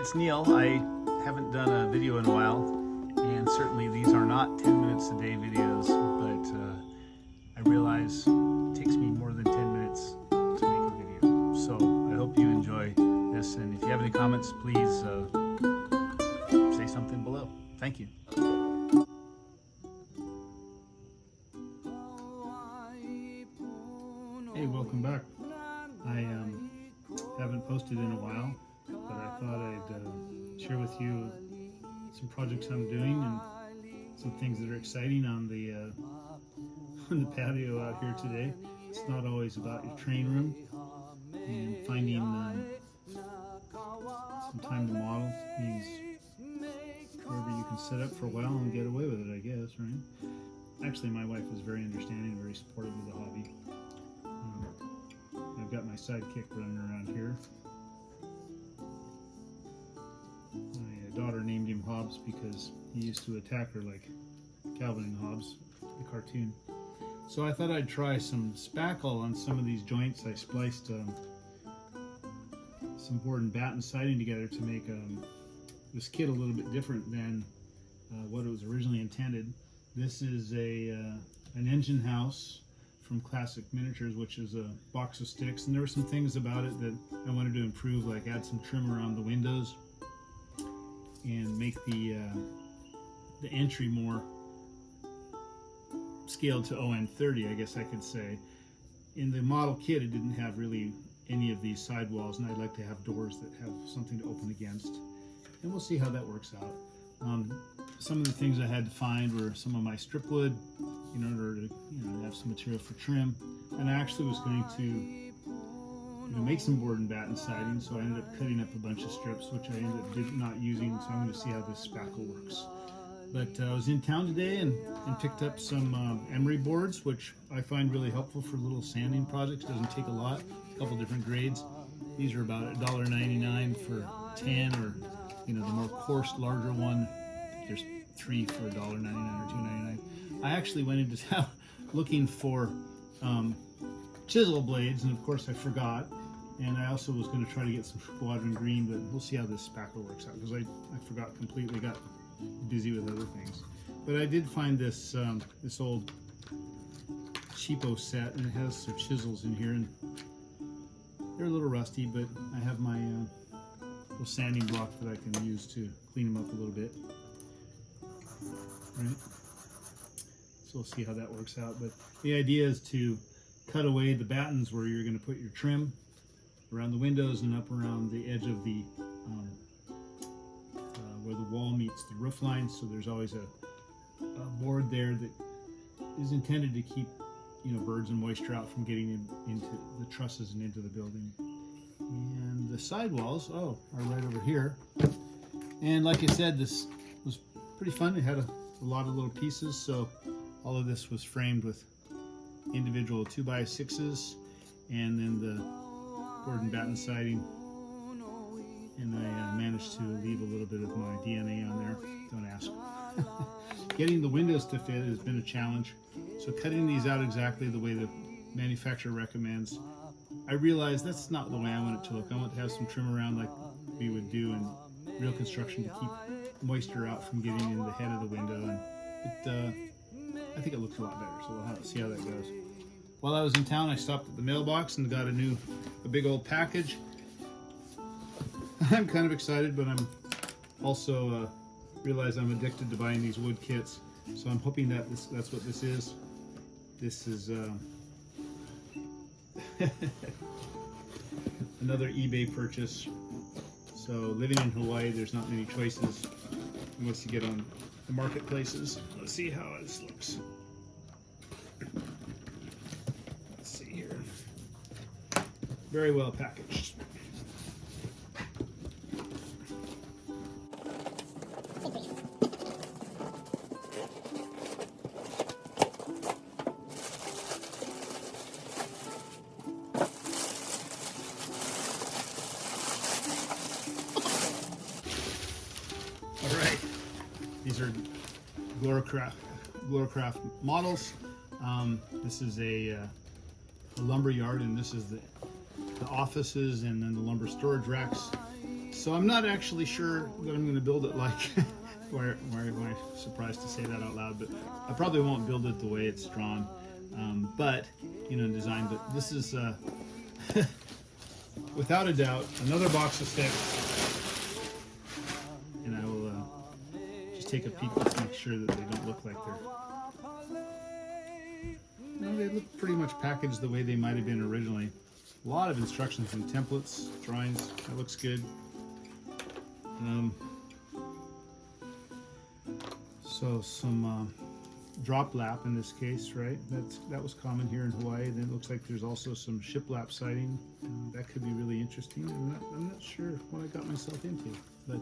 it's Neil. I haven't done a video in a while, and certainly these are not 10 minutes a day videos, but I realize it takes me more than 10 minutes to make a video. So I hope you enjoy this, and if you have any comments, please say something below. Thank you. Hey, welcome back. I haven't posted in a while, but I thought I'd share with you some projects I'm doing and some things that are exciting on the patio out here today. It's not always about your train room, and finding some time to model means wherever you can sit up for a while and get away with it, I guess, right? Actually, my wife is very understanding, very supportive of the hobby. I've got my sidekick running around here. My daughter named him Hobbs because he used to attack her like Calvin and Hobbes, the cartoon. So I thought I'd try some spackle on some of these joints. I spliced some board and batten siding together to make this kit a little bit different than what it was originally intended. This is an engine house from Classic Miniatures, which is a box of sticks, and there were some things about it that I wanted to improve, like add some trim around the windows and make the entry more scaled to ON30, I guess I could say. In the model kit, it didn't have really any of these sidewalls, and I'd like to have doors that have something to open against, and we'll see how that works out. Some of the things I had to find were some of my strip wood in order to have some material for trim, and I actually was going to make some board and batten siding, so I ended up cutting up a bunch of strips, which I ended up not using, so I'm going to see how this spackle works. But I was in town today and picked up some emery boards, which I find really helpful for little sanding projects. Doesn't take a lot, a couple different grades. These are about $1.99 for 10, or the more coarse, larger one, there's 3 for $1.99 or $2.99. I actually went into town looking for chisel blades, and of course I forgot. And I also was going to try to get some squadron green, but we'll see how this spackle works out, because I forgot completely, got busy with other things. But I did find this this old cheapo set, and it has some chisels in here, and they're a little rusty, but I have my little sanding block that I can use to clean them up a little bit. Right? So we'll see how that works out. But the idea is to cut away the battens where you're going to put your trim around the windows and up around the edge of the where the wall meets the roof line. So there's always a board there that is intended to keep birds and moisture out from getting into the trusses and into the building. And the sidewalls are right over here. And like I said, this was pretty fun. It had a lot of little pieces, so all of this was framed with individual 2x6s, and then the board and batten siding, and I managed to leave a little bit of my DNA on there. Don't ask. Getting the windows to fit has been a challenge, so cutting these out exactly the way the manufacturer recommends, I realized that's not the way I want it to look. I want to have some trim around like we would do in real construction to keep moisture out from getting in the head of the window, and I think it looks a lot better, so we'll have to see how that goes. While I was in town, I stopped at the mailbox and got a big old package. I'm kind of excited, but I'm also realize I'm addicted to buying these wood kits, so I'm hoping that that's what this is. This is another eBay purchase. So living in Hawaii, there's not many choices unless you get on the marketplaces. Let's see how this looks. Let's see here. Very well packaged. These are Glorcraft models. This is a lumber yard, and this is the offices and then the lumber storage racks. So I'm not actually sure that I'm going to build it like, why am I surprised to say that out loud, but I probably won't build it the way it's drawn, but, you know, design, but this is, without a doubt, another box of sticks, and I will just take a peek to make sure that they don't look like they look pretty much packaged the way they might have been originally. A lot of instructions and templates, drawings, that looks good. So some drop lap in this case, right? That was common here in Hawaii. Then it looks like there's also some shiplap siding. That could be really interesting. I'm not sure what I got myself into, but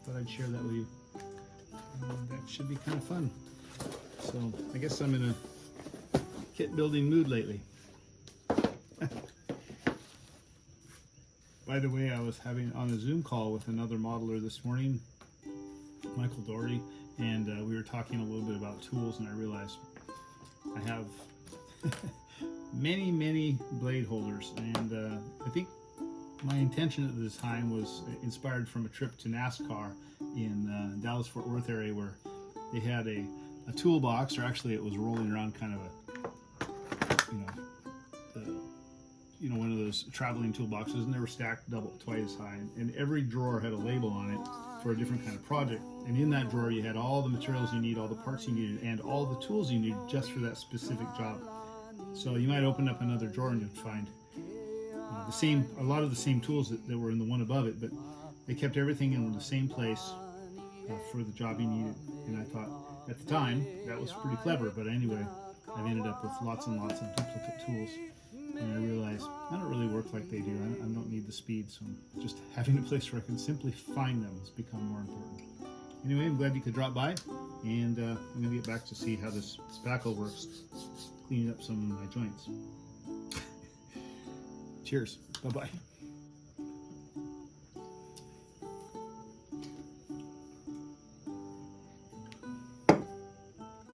thought I'd share that with you. That should be kind of fun. So I guess I'm in a kit building mood lately. By the way, I was having on a Zoom call with another modeler this morning, Michael Doherty, and we were talking a little bit about tools, and I realized I have many blade holders, and I think my intention at the time was inspired from a trip to NASCAR in Dallas-Fort Worth area, where they had a toolbox, or actually it was rolling around kind of one of those traveling toolboxes, and they were stacked twice as high, and every drawer had a label on it for a different kind of project, and in that drawer you had all the materials you need, all the parts you needed, and all the tools you need just for that specific job. So you might open up another drawer and you'd find a lot of the same tools that were in the one above it, but they kept everything in the same place for the job you needed. And I thought at the time that was pretty clever, but anyway, I've ended up with lots and lots of duplicate tools. And I realized I don't really work like they do. I don't need the speed, so just having a place where I can simply find them has become more important. Anyway, I'm glad you could drop by, and I'm going to get back to see how this spackle works, cleaning up some of my joints. Cheers. Bye-bye.